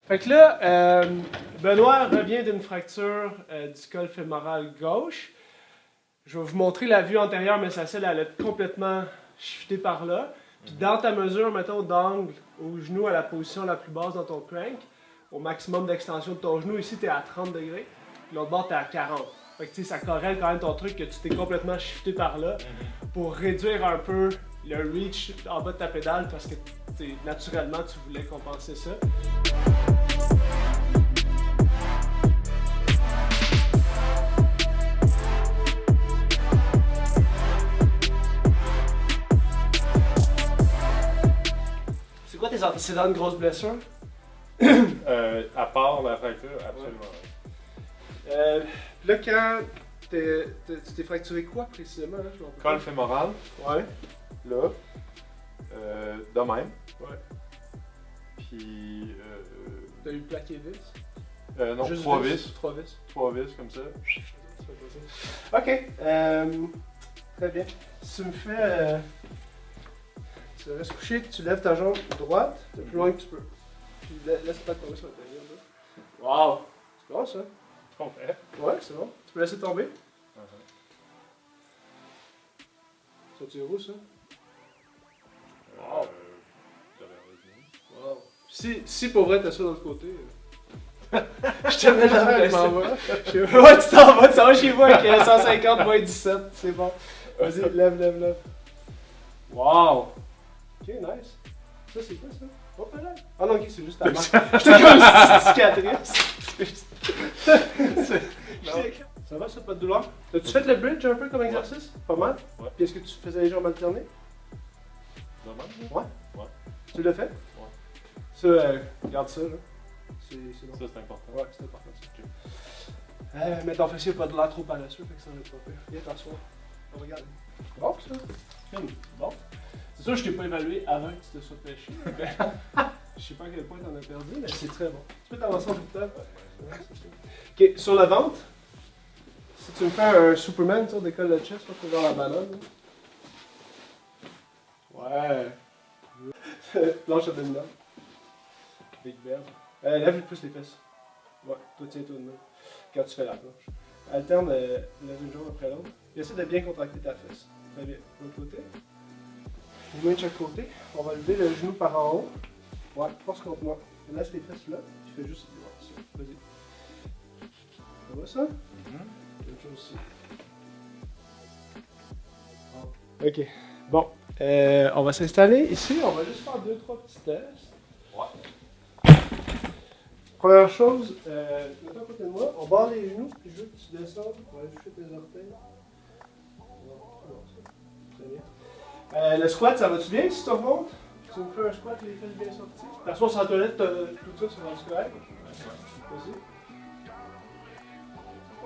Fait que là, Benoît revient d'une fracture du col fémoral gauche. Je vais vous montrer la vue antérieure, mais sa selle allait être complètement shiftée par là. Puis dans ta mesure, mettons, d'angle au genou à la position la plus basse dans ton crank, au maximum d'extension de ton genou, ici, tu es à 30 degrés. Puis l'autre bord, tu es à 40. Fait que tu sais, ça corrèle quand même ton truc que tu t'es complètement shifté par là pour réduire un peu le reach en bas de ta pédale parce que naturellement, tu voulais compenser ça. C'est quoi tes antécédents de grosses blessures? À part la fracture, absolument. Là, quand tu t'es fracturé quoi précisément? Là, Col fémoral. Ouais. Là. De même. Ouais. Puis. T'as eu plaqué vis? Non, Juste 3 vis. 3 vis. 3 vis comme ça. Ok. Très bien. Si tu me fais. Tu restes couché, tu lèves ta jambe droite le plus loin que tu peux. Puis laisse pas tomber sur l'intérieur. Wow! C'est bon ça? Complet. Ouais, c'est bon. Tu peux laisser tomber. Ça tire où ça? Wow! Wow! Si pour vrai t'as ça de l'autre côté. Je te mets la Je m'en vais. Ouais, tu t'en vas chez moi avec 150 moins 17, c'est bon. Vas-y, lève. Wow! Ok, nice. Ça, c'est quoi ça? Oh, là. Ah non, ok, c'est juste ta main. J'étais comme une cicatrice. Ça va, ça, pas de douleur? As-tu fait le bridge un peu comme exercice? Pas mal? Ouais. Puis est-ce que tu faisais les jambes alternées? Normal? Ouais. Ouais. Tu l'as fait? Ouais. Ça, regarde ça, là. C'est bon. Ça, c'est important. Ouais, c'est important. Mais ton fessier n'a pas de l'air trop paresseux, fait que ça va être pas pire. Viens t'asseoir. On regarde. Bon, ça. Bon. C'est sûr que je t'ai pas évalué avant que tu te sois pêché. Je sais pas à quel point t'en as perdu, mais c'est très bon. Tu peux t'avancer en bout de temps? Ok, sur le ventre, si tu me fais un Superman, tu sais, on décolle le chest, on dans la banane. Ouais. Planche abdominale. Big Bear. Lève plus les fesses. Ouais, toi tiens-toi de même. Quand tu fais la planche. Alterne lève une jambe après l'autre. Et essaie de bien contracter ta fesse. Très bien. De l'autre côté. Une main de chaque côté. On va lever le genou par en haut. Ouais, force contre moi. Laisse les fesses là. Tu fais juste ça. Vas-y. Ça va ça? Même chose aussi. Ok. Bon. On va s'installer ici. On va juste faire 2-3 petits tests. Ouais. Première chose, mets-toi à côté de moi. On barre les genoux. Puis je veux que tu descendes. On va toucher tes orteils. Très bien. Le squat, ça va-tu bien si tu remontes? Tu me fais un squat, les fesses bien sorties. T'assois sur la toilette, tout ça, c'est rendu correct. Vas-y.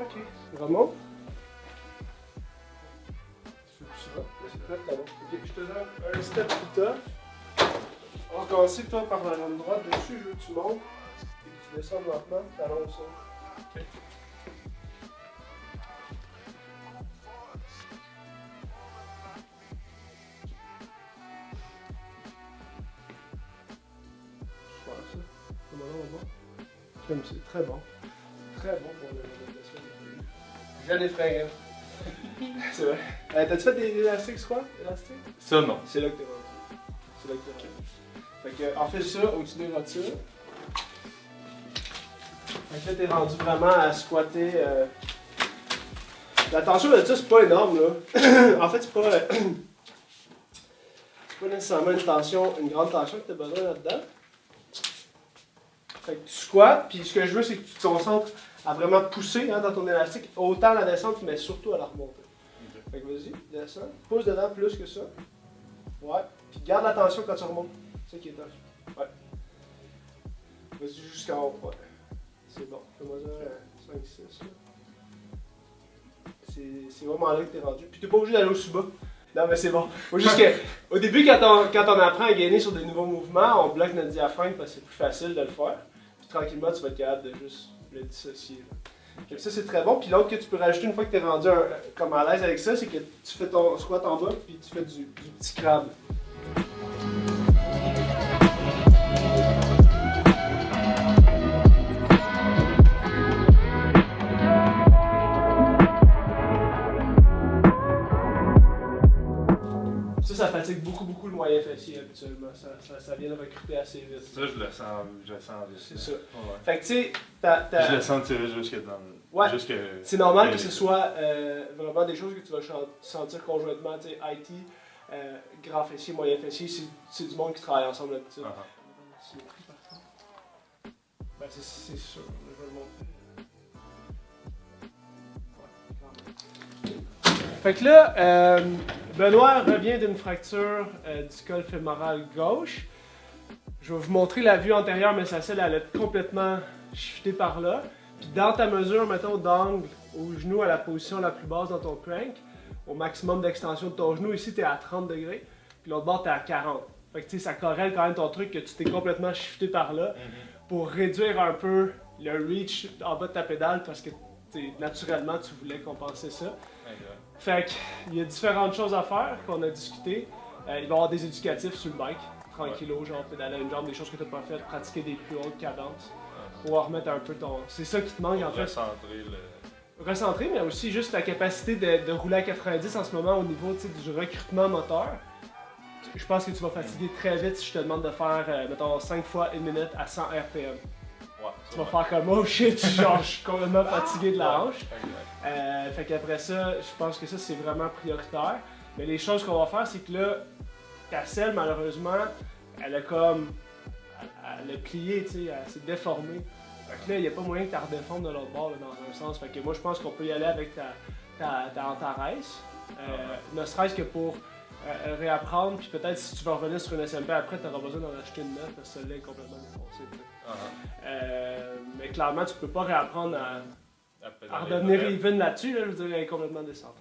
Ok. Remonte. Tu fais plus ça. Là, c'est très très bon. Ok, je te donne un step plus tough. On va commencer toi par la jambe droite dessus. Je veux que tu montes et que tu descendes lentement. Talon au sol. Ok. C'est très bon. Très bon pour le Jeanne et frère. C'est vrai. T'as-tu fait des élastiques squat? Élastiques? Ça, non. C'est là que t'es rendu. C'est là que t'es rendu. Fait que, en fait, ça, au-dessus des rotures. Fait que là, t'es rendu vraiment à squatter. La tension de ça, c'est pas énorme, là. En fait, c'est pas nécessairement une grande tension que t'as besoin là-dedans. Fait que tu squattes, puis ce que je veux, c'est que tu te concentres à vraiment pousser dans ton élastique, autant à la descente, mais surtout à la remontée. Okay. Fait que vas-y, descends, pousse dedans plus que ça. Ouais, puis garde la tension quand tu remontes. C'est ça qui est tough. Ouais. Vas-y jusqu'en haut, ouais. C'est bon, fais-moi ça 5-6. C'est vraiment là que t'es rendu. Puis t'es pas obligé d'aller au sous-bas. Non, mais c'est bon. Faut juste que, au début, quand on apprend à gainer sur des nouveaux mouvements, on bloque notre diaphragme parce que c'est plus facile de le faire. Puis tranquillement, tu vas être capable de juste le dissocier. Là. Ça, c'est très bon. Puis l'autre que tu peux rajouter une fois que tu es rendu comme à l'aise avec ça, c'est que tu fais ton squat en bas, puis tu fais du petit crabe. beaucoup le moyen fessier habituellement. Ça vient de recruter assez vite. Ça, je le sens vite. C'est ça. Ouais. Fait que tu sais, Je le sens tirer jusque dans le... Ouais. C'est normal que ce soit vraiment des choses que tu vas sentir conjointement. Tu sais, IT, grand fessier, moyen fessier, c'est du monde qui travaille ensemble d'habitude. Ben, c'est sûr, je vais le montrer. Fait que là, Benoît revient d'une fracture du col fémoral gauche. Je vais vous montrer la vue antérieure, mais sa selle allait être complètement shiftée par là. Puis dans ta mesure, mettons, d'angle au genou à la position la plus basse dans ton crank, au maximum d'extension de ton genou, ici tu es à 30 degrés, puis l'autre bord tu es à 40. Fait que tu sais, ça corrèle quand même ton truc que tu t'es complètement shifté par là pour réduire un peu le reach en bas de ta pédale parce que naturellement tu voulais compenser ça. Fait qu'il y a différentes choses à faire qu'on a discuté. Il va y avoir des éducatifs sur le bike, tranquillo, genre pédaler à une jambe, des choses que tu n'as pas faites, pratiquer des plus hautes cadences. Pour remettre un peu ton... C'est ça qui te manque en fait. Recentrer, mais aussi juste ta capacité de rouler à 90 en ce moment au niveau du recrutement moteur. Je pense que tu vas fatiguer très vite si je te demande de faire, mettons, 5 fois 1 minute à 100 RPM. Tu vas faire comme oh shit, genre je suis complètement fatigué de la hanche. Fait qu'après ça, je pense que ça c'est vraiment prioritaire. Mais les choses qu'on va faire, c'est que là, ta selle malheureusement, elle a comme. Elle a plié, tu sais, elle s'est déformée. Fait que là, il n'y a pas moyen que tu la redéformes de l'autre bord là, dans un sens. Fait que moi je pense qu'on peut y aller avec ta Antares. Ne serait-ce que pour réapprendre, puis peut-être si tu vas revenir sur une SMP après, tu auras besoin d'en acheter une neuve parce que celle-là est complètement défoncée. Mais clairement, tu peux pas réapprendre à redevenir even là-dessus, là, je veux dire, elle est complètement descendante.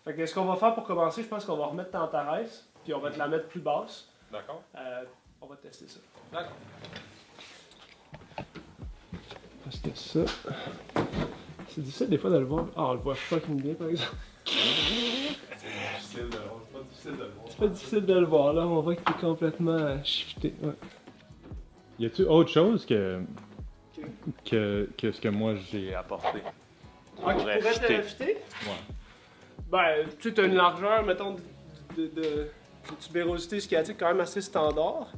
Fait que ce qu'on va faire pour commencer, je pense qu'on va remettre ta Antares, puis on va te la mettre plus basse. D'accord. On va tester ça. D'accord. Parce que ça. C'est difficile des fois de le voir. Ah, on le voit fucking bien par exemple. C'est pas difficile de le voir. C'est pas difficile de le voir là, on voit qu'il est complètement shifté. Ouais. Y a-tu autre chose que ce que moi j'ai apporté? Ah, qui pourrait te fitter? Ouais. Ben, tu sais, as une largeur, mettons, de tubérosité sciatique quand même assez standard.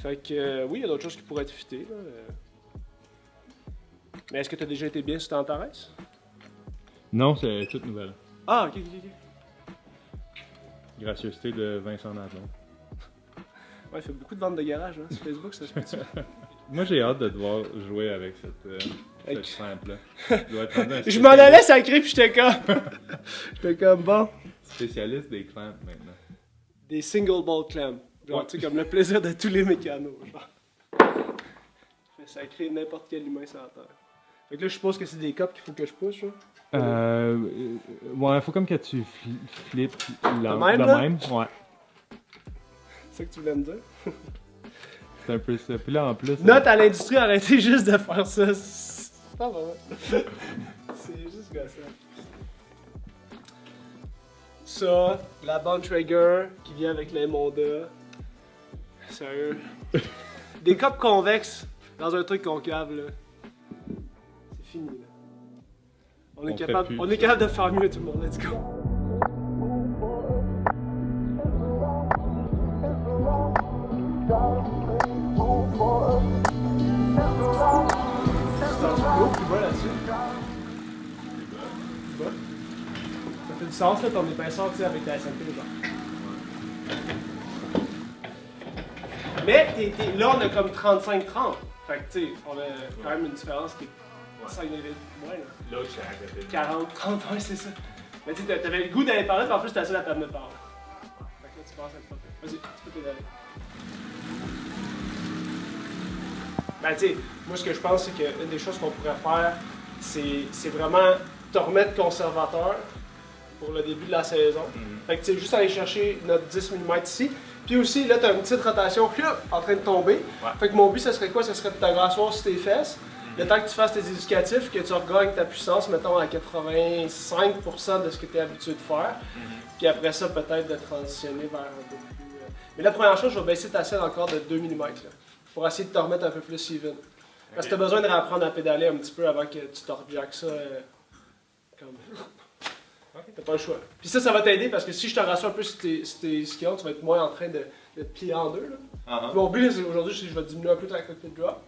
Fait que, oui, il y a d'autres choses qui pourraient te fitter. Là. Mais est-ce que tu as déjà été bien sur ta Antares? Non, c'est toute nouvelle. Ah, ok. Gracieuseté de Vincent Nadon. Ouais, il fait beaucoup de ventes de garage hein, sur Facebook, ça se peut. Moi j'ai hâte de devoir jouer avec cette simple-là. Je m'en allais sacré puis j'étais comme bon. Spécialiste des clamps maintenant. Des single ball clamps. Genre, tu sais, comme le plaisir de tous les mécanos. Genre. Fait sacrer n'importe quel humain sur la terre. Fait que là, je suppose que c'est des copes qu'il faut que je pousse, là. Ouais, faut comme que tu flippes même, ouais. C'est ça que tu voulais me dire? C'est un peu ça. Puis là, en plus... Note à l'industrie, arrêtez juste de faire ça. C'est pas vrai. C'est juste gossant. Ça, la Bontrager qui vient avec les Monda. Sérieux. Des copes convexes dans un truc concave, là. C'est fini, là. On est capable de faire mieux, tout le monde. Let's go. Ça fait du sens là, ton épaisseur avec ta SMP genre. Mais là on a comme 35-30. Fait que tu sais, on a quand même une différence qui est 5 degrés moins là. Là, je suis à côté. 40, 30, ouais c'est ça. Mais tu sais, t'avais le goût d'aller par là, puis en plus t'as ça à t'amener par là. Fait que là tu penses à être pas fait. Vas-y, tu peux pédaler. Ben tu sais, moi ce que je pense c'est qu'une des choses qu'on pourrait faire, c'est vraiment te remettre conservateur pour le début de la saison. Fait que tu sais, juste aller chercher notre 10 mm ici. Puis aussi, là, tu as une petite rotation en train de tomber. Ouais. Fait que mon but, ça serait quoi? Ça serait de t'agrassoir sur tes fesses. Le temps que tu fasses tes éducatifs, que tu regagnes ta puissance, mettons, à 85% de ce que tu es habitué de faire. Puis après ça, peut-être de transitionner vers un peu plus... Mais la première chose, je vais baisser ta selle encore de 2 mm, là, pour essayer de te remettre un peu plus even. Parce que tu as besoin de réapprendre à pédaler un petit peu avant que tu te rejackes ça comme... T'as pas le choix. Puis ça va t'aider parce que si je te rassure un peu sur tes skills, tu vas être moins en train de te plier en deux. Là. Puis mon but, là, c'est aujourd'hui, je vais diminuer un peu ta cockpit drop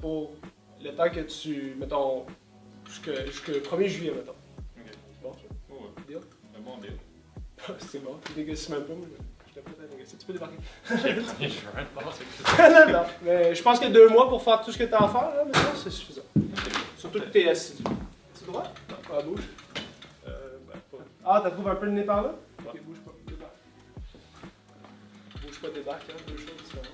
pour le temps que tu, mettons, jusqu'au 1er juillet, mettons. Ok. Bon, Ouais. deal? Un bon deal. C'est bon, tu négocies même pas, moi. Je t'ai prêt à négocier. Tu peux débarquer. J'ai pris, je veux rien te passer. Non, non. Mais je pense que 2 mois pour faire tout ce que t'as à faire, là, maintenant, c'est suffisant. Surtout que t'es assis. C'est droit? Non, pas à bouge. Ah, t'as trouvé un peu le nez par là? Ok, bouge pas, débarque. Bouge pas, débarque, hein, 2 choses différentes.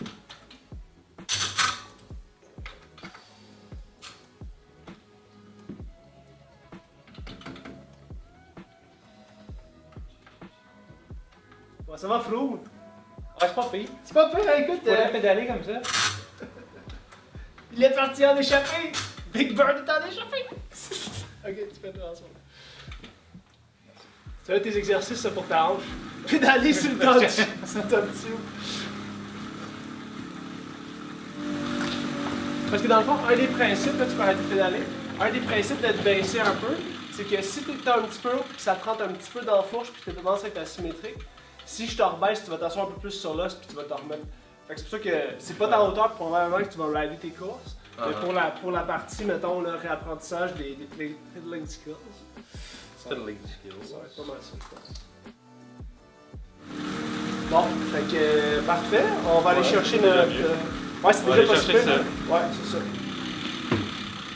Ouais, ça va, Froome? Ouais, c'est pas pire. C'est pas pire, hein, écoute. Tu pourrais pédaler comme ça. Il est parti en échappée! Big Bird est en échappée! Ok, tu fais attention. Ça va être tes exercices ça, pour ta hanche. Pédaler sur le top tube. Parce que dans le fond, un des principes, là, tu peux arrêter de pédaler, un des principes d'être baissé un peu, c'est que si tu es un petit peu haut et que ça te rentre un petit peu dans la fourche puis que tu as tendance à être asymétrique, si je te rebaisse, tu vas t'asseoir un peu plus sur l'os puis tu vas te remettre. Fait que c'est pour ça que c'est pas ta hauteur pour probablement que tu vas rider tes courses. Mais pour la partie, mettons, le réapprentissage des fiddling skills. Fiddling skills. Ça va être pas mal ça, je pense. Bon, fait que parfait. On va aller chercher notre. Ouais, c'est déjà pas super. Ouais, c'est ça.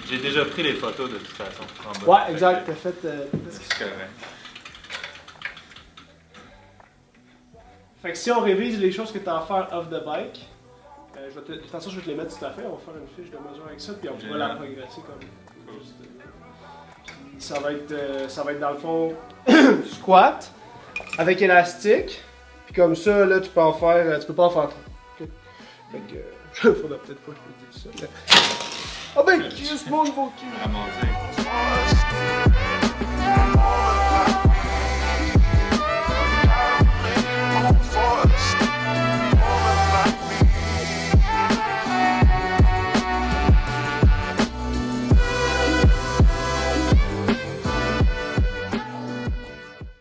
J'ai déjà pris les photos de toute façon. En bas. Ouais, exact. T'as fait. C'est correct. Fait que si on révise les choses que tu as à faire off the bike, de toute façon, je vais te les mettre tout à fait. On va faire une fiche de mesure avec ça, puis on va la progresser comme. Puis ça va être dans le fond squat avec élastique. Puis comme ça, là, tu peux en faire. Tu peux pas en faire trop. Okay? Fait que. Faudrait peut-être pas que je te dise ça. Mais... Oh ben, kiss mon nouveau cul! À manger.